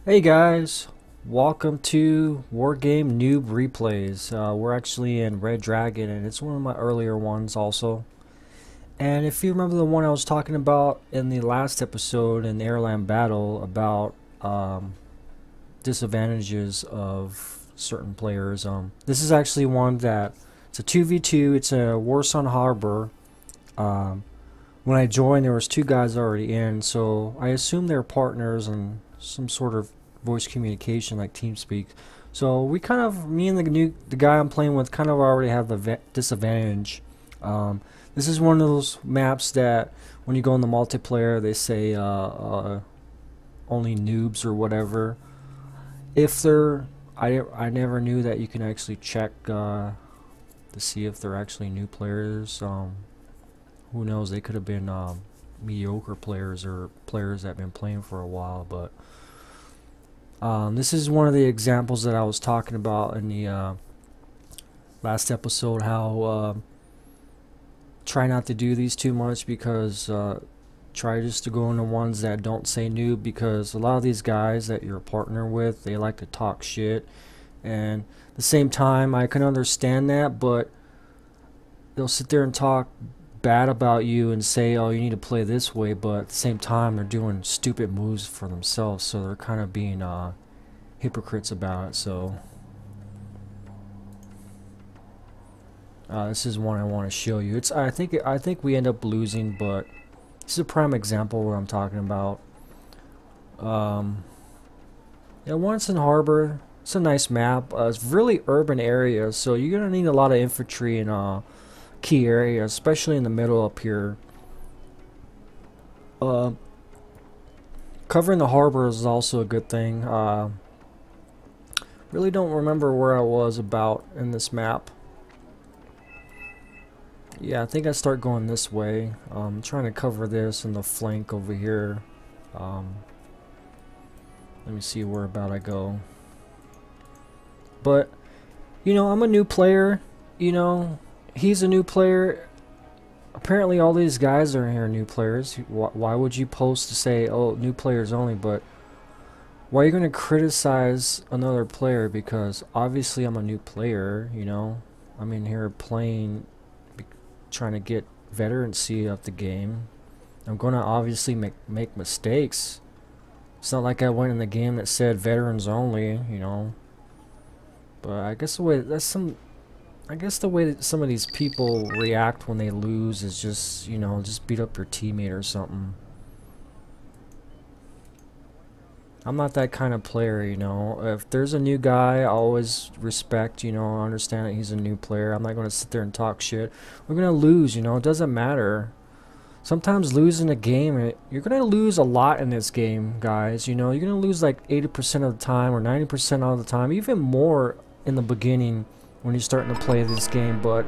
Hey guys, welcome to Wargame Noob Replays. We're actually in Red Dragon and it's one of my earlier ones also. And if you remember the one I was talking about in the last episode in the Airland battle about disadvantages of certain players, this is actually one that it's a 2v2, it's a Warsaw Harbor. When I joined there was two guys already in, so I assume they're partners and some sort of voice communication like TeamSpeak. So we kind of, me and the guy I'm playing with kind of already have the disadvantage. This is one of those maps that when you go in the multiplayer they say only noobs or whatever. If they're, I never knew that you can actually check to see if they're actually new players. Who knows, they could have been mediocre players or players that have been playing for a while, but this is one of the examples that I was talking about in the last episode, how try not to do these too much, because try just to go into ones that don't say noob, because a lot of these guys that you're a partner with, they like to talk shit, and at the same time I can understand that, but they'll sit there and talk bad about you and say, oh, you need to play this way, but at the same time they're doing stupid moves for themselves, so they're kind of being hypocrites about it. So this is one I want to show you. I think we end up losing, but this is a prime example of what I'm talking about. Yeah, once in Harbor, it's a nice map. It's really urban area, so you're gonna need a lot of infantry in key areas, especially in the middle up here. Covering the harbor is also a good thing. Really don't remember where I was about in this map. Yeah, I think I start going this way. Trying to cover this in the flank over here. Let me see where about I go. But you know, I'm a new player, you know, he's a new player. Apparently all these guys are here new players. Why would you post to say, oh, new players only? But why are you going to criticize another player? Because obviously I'm a new player, you know. I'm in here playing, trying to get veterancy of the game. I'm going to obviously make mistakes. It's not like I went in the game that said veterans only, you know. But I guess the way that some of these people react when they lose is just, you know, just beat up your teammate or something. I'm not that kind of player, you know. If there's a new guy, I always respect, you know, understand that he's a new player. I'm not going to sit there and talk shit. We're going to lose, you know, it doesn't matter. Sometimes losing a game, you're going to lose a lot in this game, guys. You know, you're going to lose like 80% of the time or 90% of the time, even more in the beginning when you're starting to play this game, but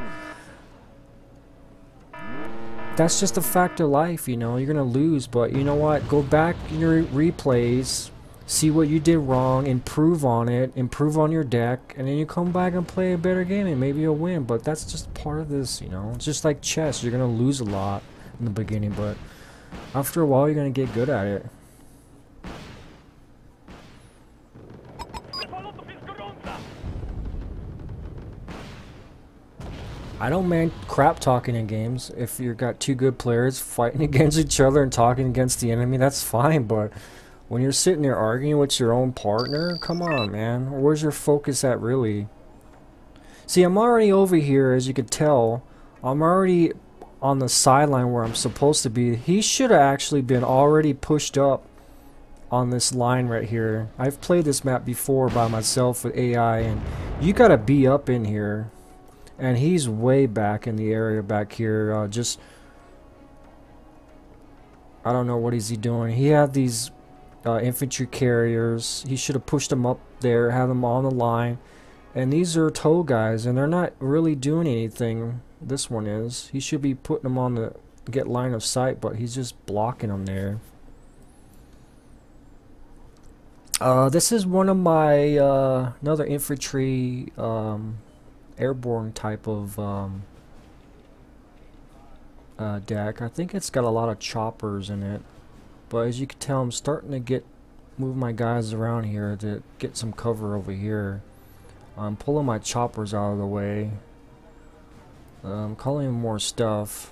that's just a fact of life, you know. You're gonna lose, but you know what, go back in your replays, see what you did wrong, improve on it, improve on your deck, and then you come back and play a better game and maybe you'll win. But that's just part of this, you know. It's just like chess, you're gonna lose a lot in the beginning, but after a while you're gonna get good at it. I don't mind crap talking in games. If you've got two good players fighting against each other and talking against the enemy, that's fine. But when you're sitting there arguing with your own partner, come on, man. Where's your focus at, really? See, I'm already over here, as you could tell. I'm already on the sideline where I'm supposed to be. He should have actually been already pushed up on this line right here. I've played this map before by myself with AI, and you gotta be up in here. And he's way back in the area back here, just, I don't know what is he doing. He had these infantry carriers. He should have pushed them up there, had them on the line. And these are tow guys, and they're not really doing anything. This one is. He should be putting them on the get line of sight, but he's just blocking them there. This is one of my another infantry airborne type of deck. I think it's got a lot of choppers in it, but as you can tell, I'm starting to get move my guys around here to get some cover over here. I'm pulling my choppers out of the way. I'm calling in more stuff.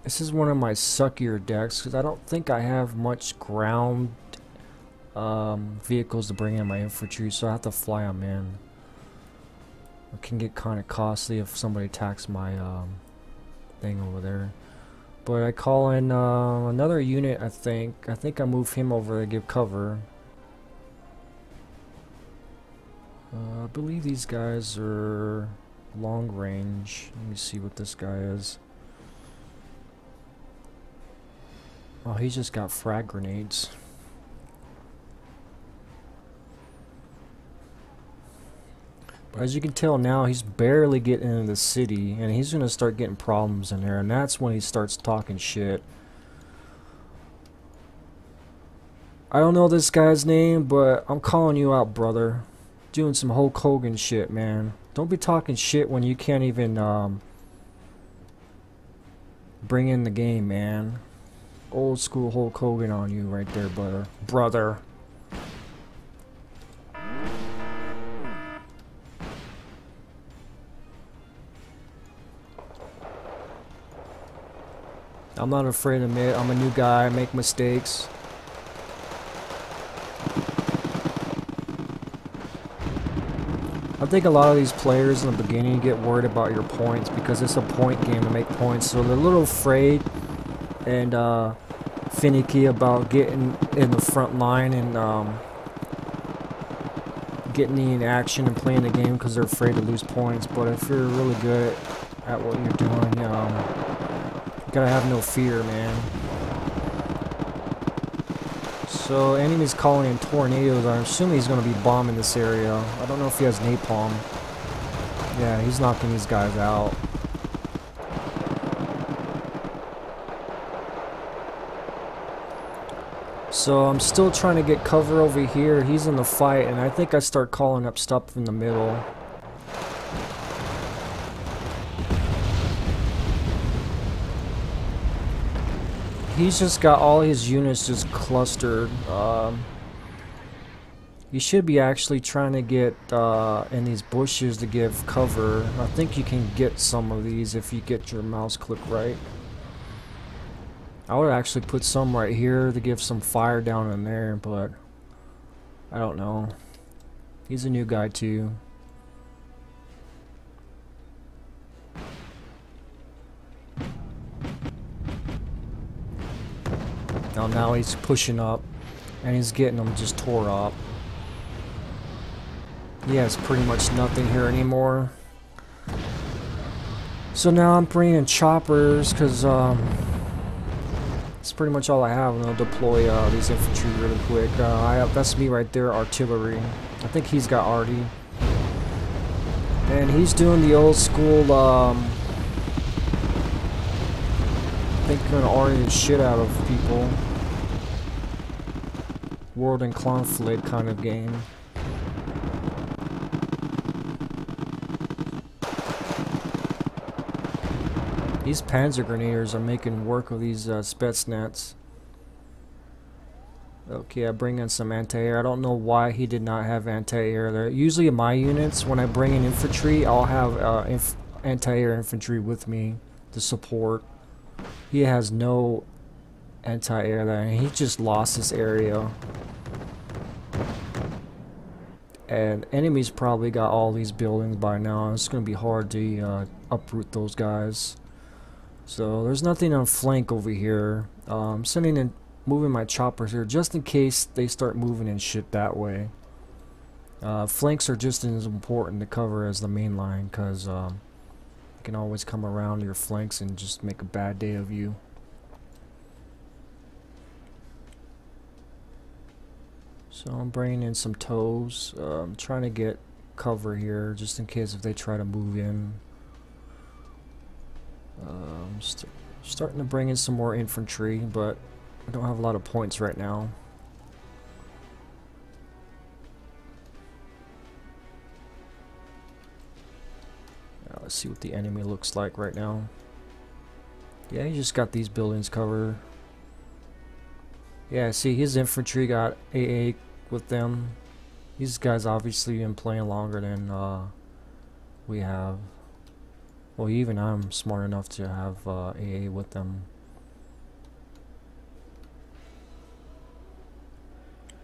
This is one of my suckier decks because I don't think I have much ground vehicles to bring in my infantry, so I have to fly them in. It can get kind of costly if somebody attacks my thing over there. But I call in another unit. I think I move him over to give cover. I believe these guys are long range. Let me see what this guy is. Oh, he's just got frag grenades. But as you can tell now, he's barely getting into the city, and he's gonna start getting problems in there, and that's when he starts talking shit. I don't know this guy's name, but I'm calling you out, brother. Doing some Hulk Hogan shit, man. Don't be talking shit when you can't even bring in the game, man. Old school Hulk Hogan on you right there, brother. I'm not afraid to admit I'm a new guy, I make mistakes. I think a lot of these players in the beginning get worried about your points because it's a point game to make points, so they're a little afraid and finicky about getting in the front line and getting in action and playing the game because they're afraid to lose points. But if you're really good at what you're doing, you gotta have no fear, man. So enemy's calling in tornadoes. I'm assuming he's gonna be bombing this area. I don't know if he has napalm. Yeah, he's knocking these guys out. So I'm still trying to get cover over here. He's in the fight, and I think I start calling up stuff in the middle. He's just got all his units just clustered. You should be actually trying to get in these bushes to give cover. I think you can get some of these if you get your mouse click right. I would actually put some right here to give some fire down in there, but I don't know. He's a new guy too. Now he's pushing up and he's getting them just tore up. He has pretty much nothing here anymore. So now I'm bringing in choppers because it's pretty much all I have, and I'll deploy these infantry really quick. That's me right there, artillery. I think he's got arty. And he's doing the old school, I think gonna arty the shit out of people. World and conflict kind of game. These Panzer Grenadiers are making work of these Spetsnaz. Okay, I bring in some anti-air. I don't know why he did not have anti-air there. Usually in my units, when I bring in infantry, I'll have anti-air infantry with me to support. He has no anti-air there, and he just lost this area. And enemies probably got all these buildings by now. It's going to be hard to uproot those guys. So there's nothing on flank over here. I'm moving my choppers here just in case they start moving and shit that way. Flanks are just as important to cover as the main line because you can always come around your flanks and just make a bad day of you. So I'm bringing in some toes. I'm trying to get cover here just in case if they try to move in. Starting to bring in some more infantry, but I don't have a lot of points right now. Let's see what the enemy looks like right now. Yeah, he just got these buildings covered. Yeah, see, his infantry got AA with them. These guys obviously been playing longer than we have. Well, even I'm smart enough to have AA with them.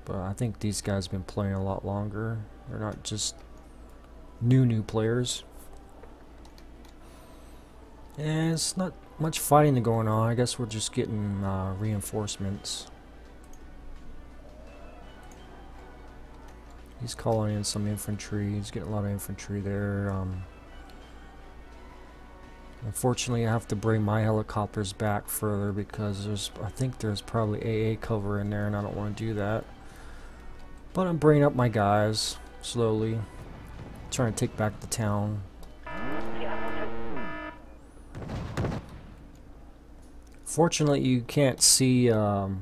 But I think these guys been playing a lot longer. They're not just new players. And it's not much fighting going on. I guess we're just getting reinforcements. He's calling in some infantry. He's getting a lot of infantry there. Unfortunately, I have to bring my helicopters back further because I think there's probably AA cover in there, and I don't want to do that. But I'm bringing up my guys slowly, trying to take back the town. Fortunately, you can't see the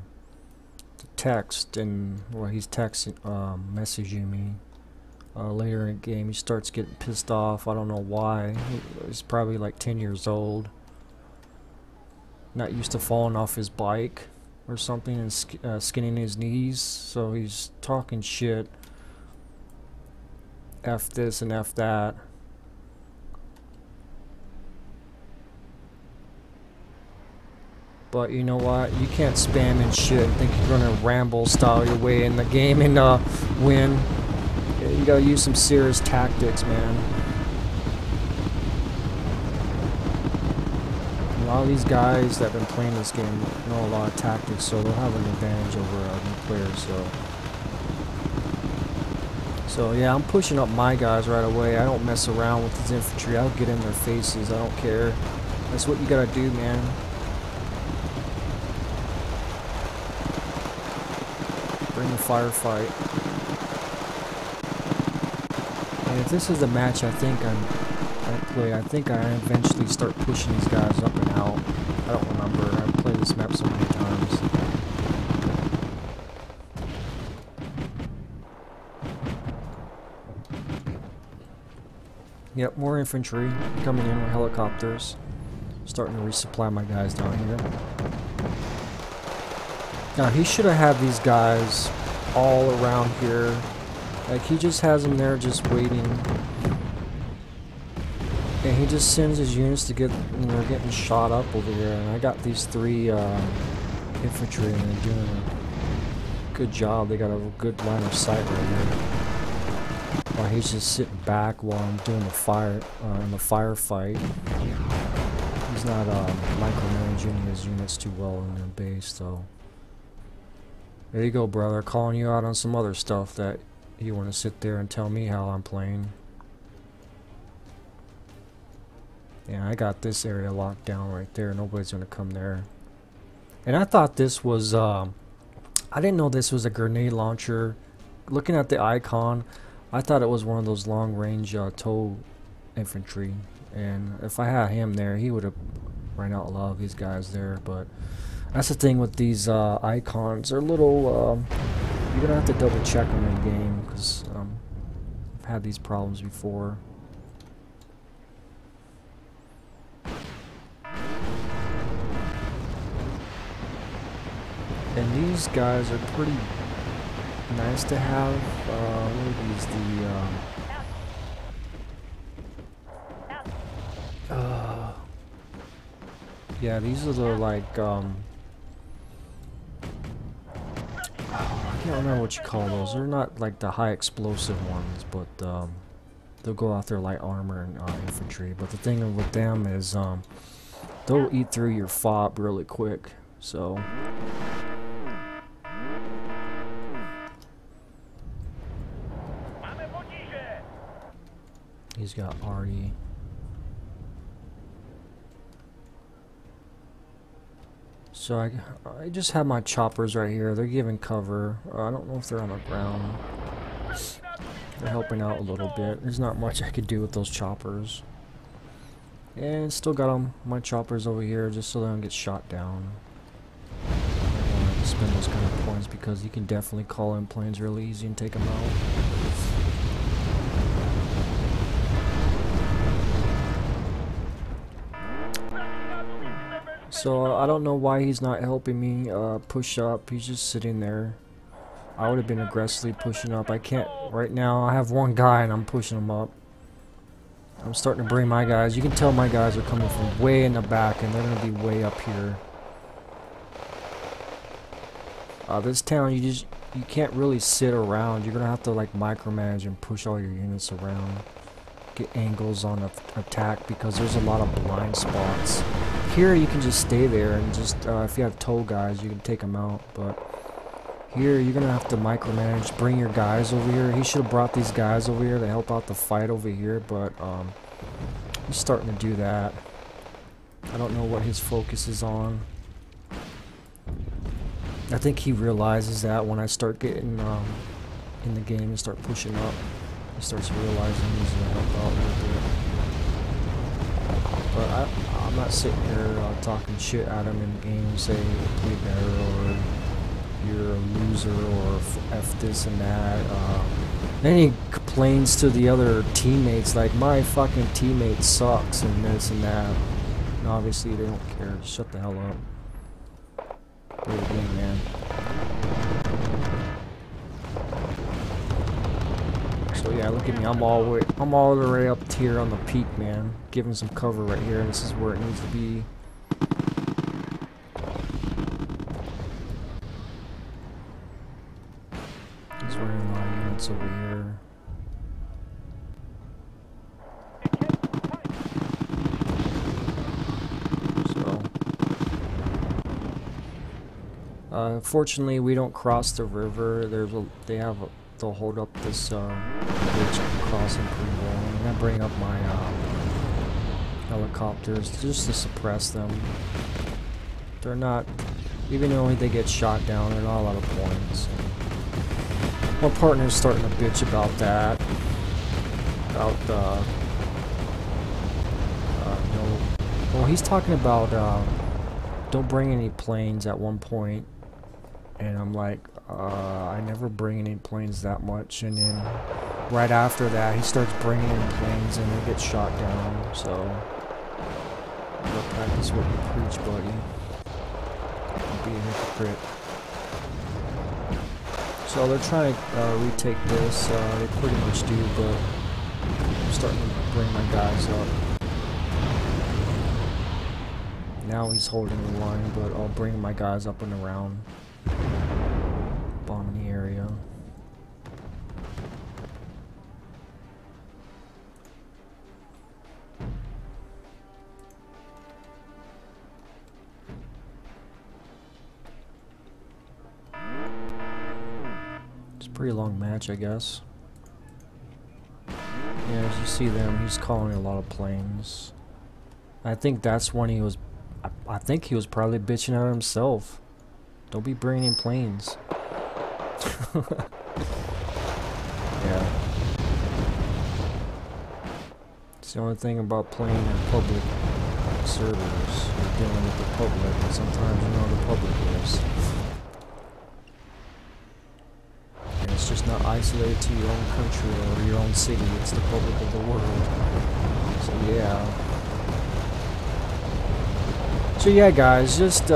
text, and well, he's texting, messaging me. Later in the game, he starts getting pissed off. I don't know why. He's probably like 10 years old. Not used to falling off his bike or something and skinning his knees. So he's talking shit. F this and F that. But you know what? You can't spam and shit and think you're gonna ramble style your way in the game and win. You gotta use some serious tactics, man. A lot of these guys that have been playing this game know a lot of tactics, so they'll have an advantage over new players. So yeah, I'm pushing up my guys right away. I don't mess around with these infantry. I'll get in their faces. I don't care. That's what you gotta do, man. Bring the firefight. And if this is the match I think I eventually start pushing these guys up and out. I don't remember. I've played this map so many times. Yep, more infantry coming in with helicopters. Starting to resupply my guys down here. Now he should have had these guys all around here. Like he just has them there just waiting. And he just sends his units to get, and they're getting shot up over here. And I got these 3 infantry and they're doing a good job. They got a good line of sight right here. While he's just sitting back while I'm doing the firefight. He's not micromanaging his units too well in their base, so. There you go, brother. Calling you out on some other stuff that you want to sit there and tell me how I'm playing. Yeah, I got this area locked down right there. Nobody's gonna come there. And I thought this was, I didn't know this was a grenade launcher. Looking at the icon, I thought it was one of those long-range tow infantry. And if I had him there, he would have ran out a lot of these guys there. But that's the thing with these icons. They're a little, you're gonna have to double check them in game because I've had these problems before. And these guys are pretty nice to have. What are these? Yeah, these are the like I can't remember what you call those. They're not like the high explosive ones, but they'll go out there light armor and infantry. But the thing with them is they'll eat through your FOB really quick. So. He's got Artie. So I just have my choppers right here. They're giving cover. I don't know if they're on the ground. They're helping out a little bit. There's not much I could do with those choppers. And still got my choppers over here just so they don't get shot down. I don't want to spend those kind of points because you can definitely call in planes really easy and take them out. So I don't know why he's not helping me push up. He's just sitting there. I would have been aggressively pushing up. I can't right now. I have one guy and I'm pushing him up. I'm starting to bring my guys. You can tell my guys are coming from way in the back and they're going to be way up here. This town, you can't really sit around. You're going to have to like micromanage and push all your units around. Get angles on attack because there's a lot of blind spots. Here you can just stay there and just, if you have tow guys, you can take them out. But here you're going to have to micromanage, bring your guys over here. He should have brought these guys over here to help out the fight over here, but he's starting to do that. I don't know what his focus is on. I think he realizes that when I start getting in the game and start pushing up, he starts realizing he's going to help out a little bit. But I'm not sitting here talking shit at him in the game, saying play better or you're a loser or F this and that. Then he complains to the other teammates like my fucking teammate sucks and this and that. And obviously they don't care. Just shut the hell up. Play the game, man. So yeah, look at me. I'm all the way up here on the peak, man. Giving some cover right here. This is where it needs to be. He's running a lot of units over here. Fortunately, we don't cross the river. They'll hold up this bridge crossing pretty well. I'm gonna bring up my helicopters just to suppress them. They're not, even though they get shot down, they're not a lot of points. My partner's starting to bitch about that. About no. Well, he's talking about don't bring any planes at one point. And I'm like, I never bring any planes that much. And then right after that, he starts bringing in planes and they get shot down. So, you gotta practice what you preach, buddy. Don't be a hypocrite. So they're trying to retake this. They pretty much do, but I'm starting to bring my guys up. Now he's holding the line, but I'll bring my guys up and around. Bomb the area. It's a pretty long match, I guess. Yeah, as you see them, he's calling a lot of planes. I think that's when he was, I think he was probably bitching at himself. Don't be bringing in planes. Yeah. It's the only thing about playing in public servers. You're dealing with the public, and sometimes you know how the public is. And it's just not isolated to your own country or your own city. It's the public of the world. So yeah. So yeah, guys, just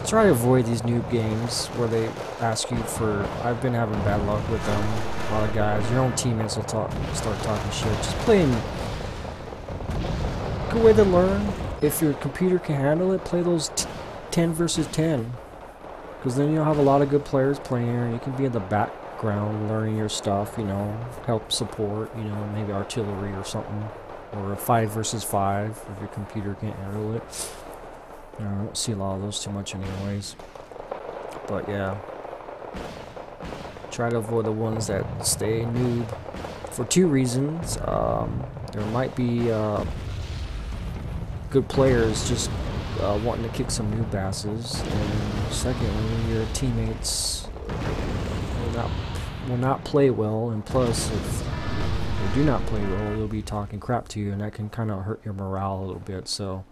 try to avoid these noob games where they ask you for. I've been having bad luck with them. A lot of guys, your own teammates will start talking shit. Just playing. Good way to learn. If your computer can handle it, play those 10 versus 10. Because then you'll have a lot of good players playing here, and you can be in the background learning your stuff. You know, help support. You know, maybe artillery or something, or a 5 versus 5 if your computer can't handle it. I don't see a lot of those too much anyways. But yeah. Try to avoid the ones that stay noob. For 2 reasons. There might be good players just wanting to kick some noob asses. And secondly, your teammates will not play well. And plus, if they do not play well, they'll be talking crap to you. And that can kind of hurt your morale a little bit. So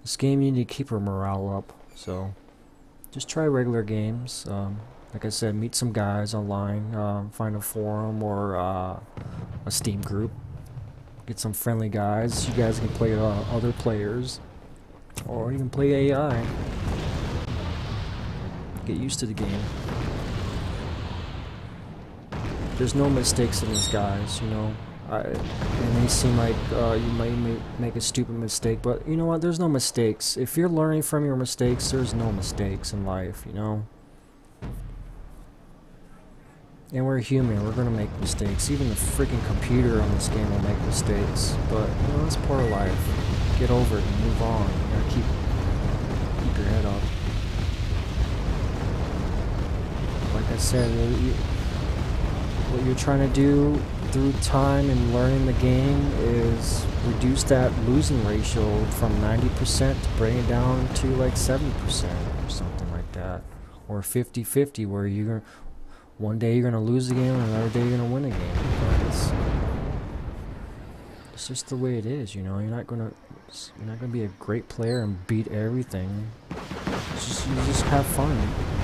this game, you need to keep your morale up, so just try regular games. Like I said, meet some guys online, find a forum or a Steam group, Get some friendly guys. You guys can play other players, or even play AI. Get used to the game. There's no mistakes in this, guys, you know. It may seem like you might make a stupid mistake, but you know what? There's no mistakes. If you're learning from your mistakes, there's no mistakes in life, you know. And we're human. We're gonna make mistakes. Even the freaking computer on this game will make mistakes. But you know, that's part of life. Get over it and move on. You gotta keep your head up. Like I said, what you're trying to do through time and learning the game is reduce that losing ratio from 90% to bring it down to like 70% or something like that, or 50-50, where you're one day you're gonna lose the game and another day you're gonna win a game. It's just the way it is, you know. You're not gonna be a great player and beat everything. You just have fun,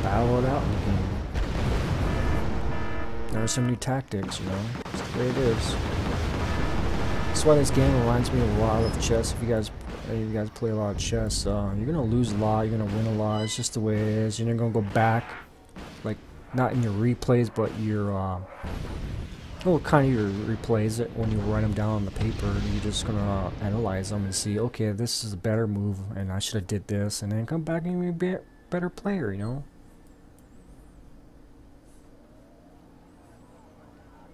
battle it out in the game. There are some new tactics, you know. It's the way it is. That's why this game reminds me a lot of chess. If you guys play a lot of chess, you're gonna lose a lot, you're gonna win a lot. It's just the way it is. You're not gonna go back, like not in your replays, but your well, kind of your replays when you write them down on the paper. You're just gonna analyze them and see, okay, this is a better move, and I should have did this, and then come back and be a better player, you know.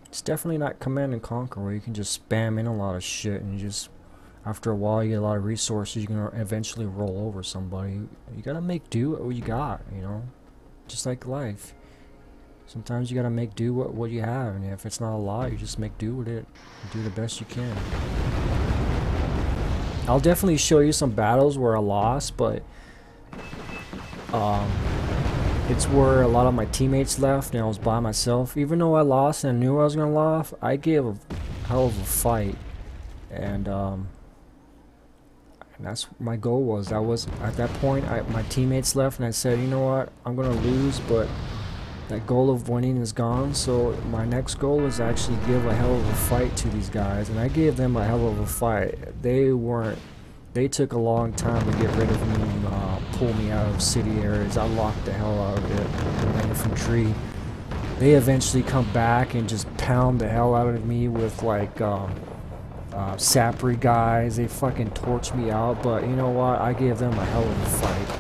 It's definitely not command and conquer where you can just spam in a lot of shit and you just, after a while, you get a lot of resources. You're gonna eventually roll over somebody. You gotta make do with what you got, you know. Just like life. Sometimes you gotta make do with what you have, and if it's not a lot, you just make do with it. And do the best you can. I'll definitely show you some battles where I lost, but it's where a lot of my teammates left and I was by myself. Even though I lost and I knew I was gonna lose, I gave a hell of a fight, and that's my goal was. That was at that point. My teammates left, and I said, you know what? I'm gonna lose, but that goal of winning is gone. So my next goal is actually give a hell of a fight to these guys, and I gave them a hell of a fight. They took a long time to get rid of me and pull me out of city areas. I locked the hell out of it. And the infantry, they eventually come back and just pound the hell out of me with like sappery guys. They fucking torch me out, but you know what? I gave them a hell of a fight.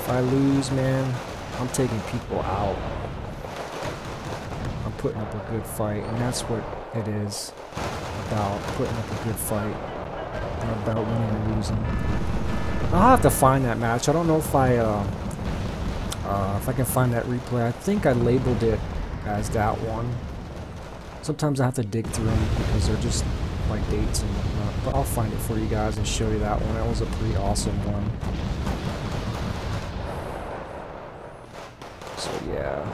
If I lose, man, I'm taking people out. I'm putting up a good fight, and that's what it is about, putting up a good fight, not about winning or losing. I'll have to find that match. I don't know if I can find that replay. I think I labeled it as that one. Sometimes I have to dig through them because they're just like dates and whatnot, but I'll find it for you guys and show you that one. That was a pretty awesome one. So yeah,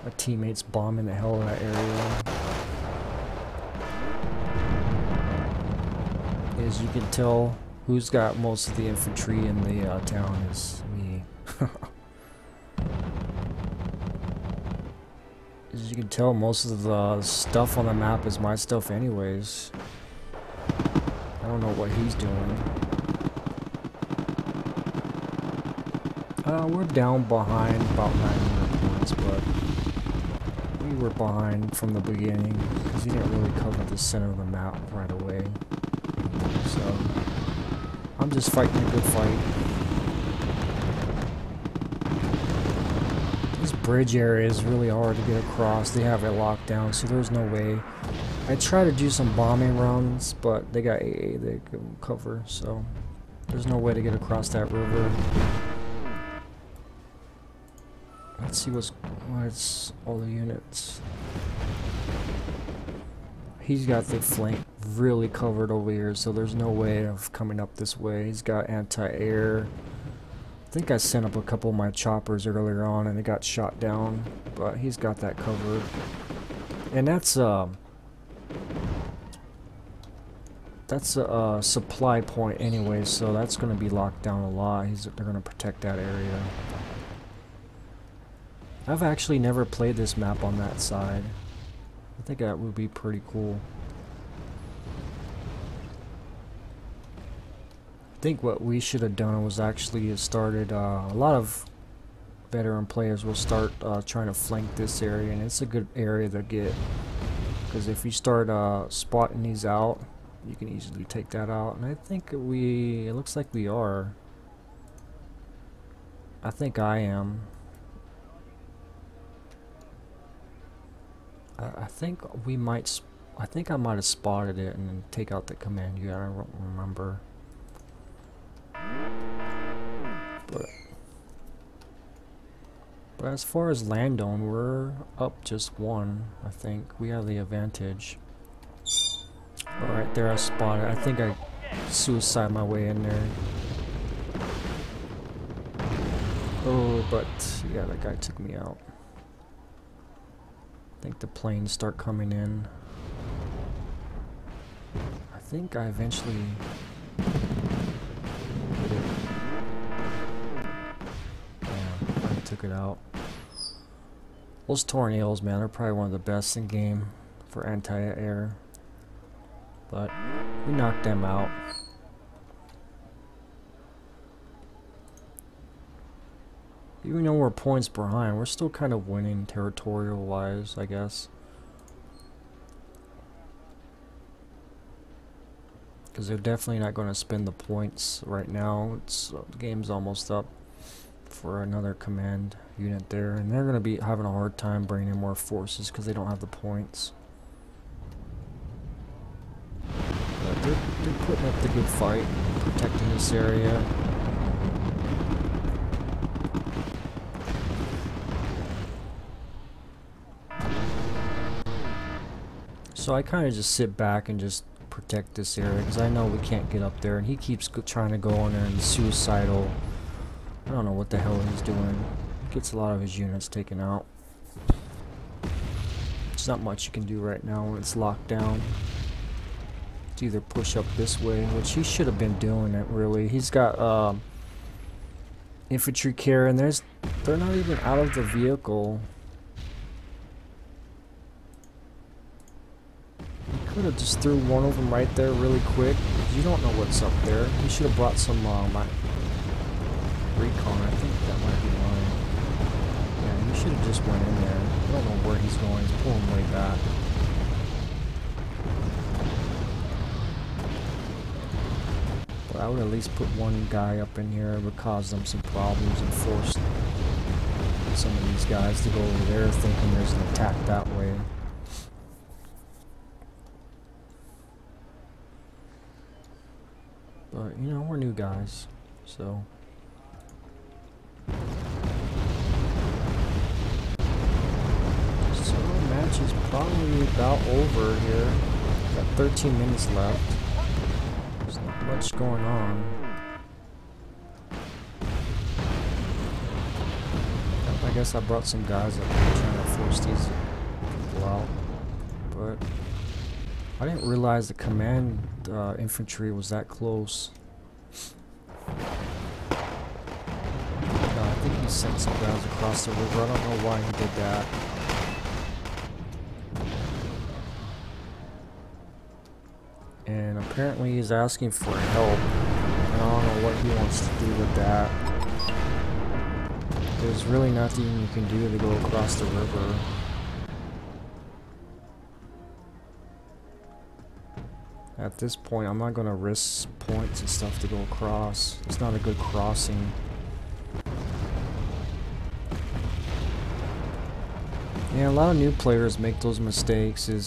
my teammates bombing the hell out of that area. As you can tell, who's got most of the infantry in the town is me. As you can tell, most of the stuff on the map is my stuff anyways. I don't know what he's doing. We're down behind about 900 points, but we were behind from the beginning because he didn't really cover the center of the map right away. So I'm just fighting a good fight. This bridge area is really hard to get across. They have it locked down, so there's no way. I try to do some bombing runs, but they got AA they can cover, so there's no way to get across that river. Let's see what's all the units. He's got the flank really covered over here, so there's no way of coming up this way. He's got anti-air. I think I sent up a couple of my choppers earlier on and they got shot down, but he's got that covered. And that's a supply point anyway, so that's going to be locked down a lot. They're going to protect that area. I've actually never played this map on that side. I think that would be pretty cool. think what we should have done was actually started a lot of veteran players will start trying to flank this area, and it's a good area to get, because if you start spotting these out, you can easily take that out. And I think it looks like we are. I think I am. I think we might. I think I might have spotted it and then take out the command unit. I don't remember. But as far as land own, we're up just one. I think we have the advantage. Alright, there I spotted. I think I suicide my way in there. Oh, but yeah, that guy took me out. I think the planes start coming in. I think I eventually hit it. Yeah, I took it out. Those tornadoes, man, they're probably one of the best in game for anti-air. But we knocked them out. Even though we're points behind, we're still kind of winning territorial-wise, I guess. Because they're definitely not going to spend the points right now. The game's almost up for another command unit there, and they're going to be having a hard time bringing in more forces because they don't have the points. But they're putting up the good fight, protecting this area. So I kind of just sit back and just protect this area because I know we can't get up there, and he keeps trying to go in there and suicidal. I don't know what the hell he's doing. He gets a lot of his units taken out. There's not much you can do right now when it's locked down. It's either push up this way, which he should have been doing it really. He's got infantry carrier, and they're not even out of the vehicle. Could have just threw one of them right there really quick. You don't know what's up there. He should have brought some recon. I think that might be mine. Yeah, he should have just went in there. I don't know where he's going. He's pulling way back. But I would at least put one guy up in here. It would cause them some problems and force some of these guys to go over there thinking there's an attack that way. But, you know, we're new guys, so. So the match is probably about over here. Got 13 minutes left. There's not much going on. I guess I brought some guys up here trying to force these people out. But I didn't realize the command infantry was that close. No, I think he sent some guys across the river. I don't know why he did that. And apparently he's asking for help. And I don't know what he wants to do with that. There's really nothing you can do to go across the river. At this point, I'm not going to risk points and stuff to go across. It's not a good crossing. Yeah, a lot of new players make those mistakes. They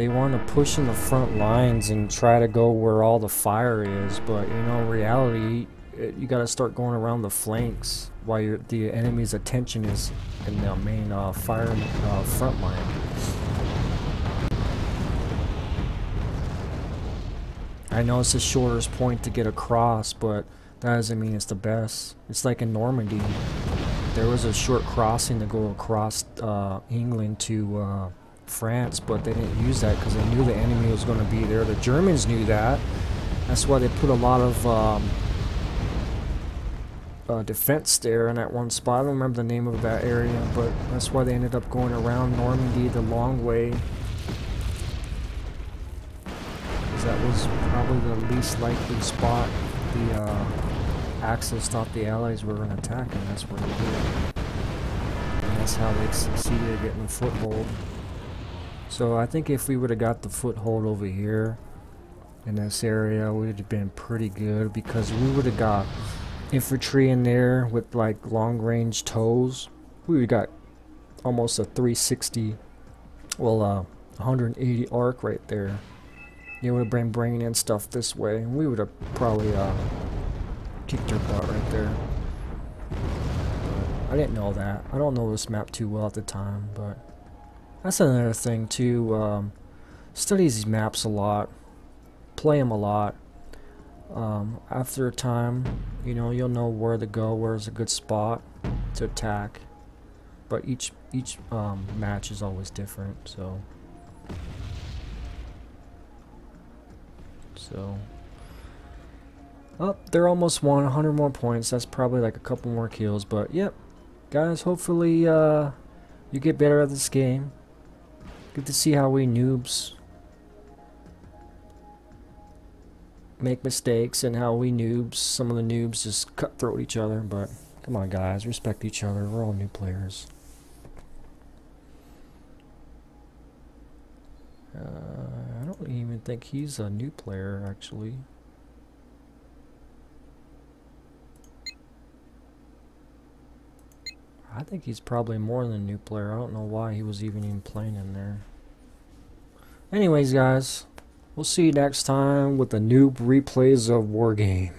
want to push in the front lines and try to go where all the fire is, but you know, in reality, you got to start going around the flanks while the enemy's attention is in the main fire front line. I know it's the shortest point to get across, but that doesn't mean it's the best. It's like in Normandy. There was a short crossing to go across England to France, but they didn't use that because they knew the enemy was going to be there. The Germans knew that. That's why they put a lot of defense there in that one spot. I don't remember the name of that area, but that's why they ended up going around Normandy the long way. because that was probably the least likely spot the Axis thought the Allies were going to attack, and that's where they did. And that's how they succeeded at getting a foothold. So I think if we would have got the foothold over here in this area, we would have been pretty good, because we would have got infantry in there with like long range tows. We would have got almost a 360, well 180 arc right there. They would have been bringing in stuff this way, and we would have probably kicked their butt right there. But I didn't know that. I don't know this map too well at the time, but that's another thing too. Study these maps a lot, play them a lot. After a time, you know, you'll know where to go, where's a good spot to attack. But each match is always different, so. Oh, they're almost won, 100 more points. That's probably like a couple more kills, but yep. Guys, hopefully you get better at this game. Good to see how we noobs make mistakes, and how we noobs, some of the noobs just cutthroat each other, but come on guys, respect each other. We're all new players. I don't even think he's a new player, actually. I think he's probably more than a new player. I don't know why he was even playing in there. Anyways, guys, we'll see you next time with the noob replays of Wargame.